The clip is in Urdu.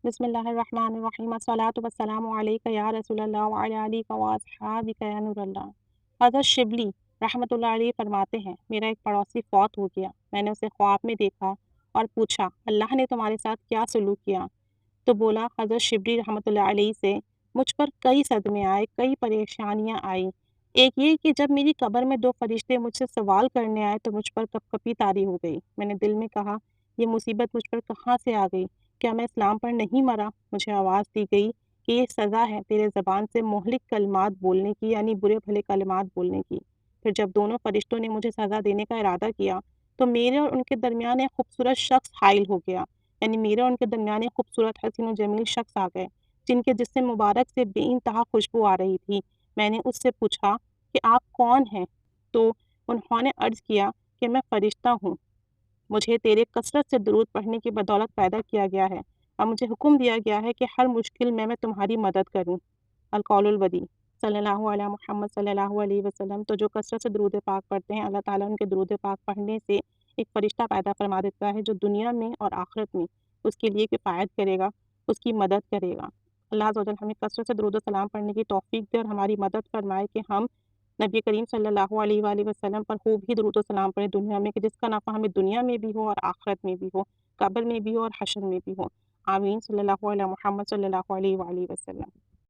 بسم اللہ الرحمن الرحیم الصلاۃ والسلام علیک یا رسول اللہ وعلی آلک و اصحابک یا نور اللہ۔ حضرت شبلی رحمۃ اللہ علیہ فرماتے ہیں، میرا ایک پڑوسی فوت ہو گیا۔ میں نے اسے خواب میں دیکھا اور پوچھا، اللہ نے تمہارے ساتھ کیا سلوک کیا؟ تو بولا، حضرت شبلی رحمۃ اللہ علیہ سے مجھ پر کئی صدمے آئے، کئی پریشانیاں آئیں۔ ایک یہ کہ جب میری قبر میں دو فرشتے مجھ سے سوال کرنے آئے تو مجھ پر کپ کپی طاری ہو گئی۔ میں نے دل میں کہا، یہ مصیبت مجھ پر کہاں سے آ گئی؟ کیا میں اسلام پر نہیں مرا؟ مجھے آواز دی گئی کہ یہ سزا ہے تیرے زبان سے مہلک کلمات بولنے کی، یعنی برے بھلے کلمات بولنے کی۔ پھر جب دونوں فرشتوں نے مجھے سزا دینے کا ارادہ کیا تو میرے اور ان کے درمیان ایک خوبصورت شخص حائل ہو گیا، یعنی میرے اور ان کے درمیان ایک خوبصورت حسین و جمیل شخص آ گئے جن کے جسم مبارک سے بے انتہا خوشبو آ رہی تھی۔ میں نے اس سے پوچھا کہ آپ کون ہیں؟ تو انہوں نے عرض کیا کہ میں فرشتہ ہوں، مجھے تیرے کثرت سے درود پڑھنے کی بدولت پیدا کیا گیا ہے اور مجھے حکم دیا گیا ہے کہ ہر مشکل میں تمہاری مدد کروں۔ القول الودی صلی اللہ علیہ محمد صلی اللہ علیہ وسلم۔ تو جو کثرت سے درود پاک پڑھتے ہیں، اللہ تعالیٰ ان کے درود پاک پڑھنے سے ایک فرشتہ پیدا فرما دیتا ہے جو دنیا میں اور آخرت میں اس کے لیے کفایت کرے گا، اس کی مدد کرے گا۔ اللہ عز و جل ہمیں کثرت سے درود و سلام پڑھنے کی توفیق دے اور ہماری مدد فرمائے کہ ہم نبی کریم صلی اللہ علیہ وآلہ وسلم پر خوب ہی درود و سلام پڑھیں دنیا میں، کہ جس کا نفع ہمیں دنیا میں بھی ہو اور آخرت میں بھی ہو، قبر میں بھی ہو اور حشر میں بھی ہو۔ آمین۔ صلی اللہ علیہ محمد صلی اللہ علیہ وآلہ وسلم۔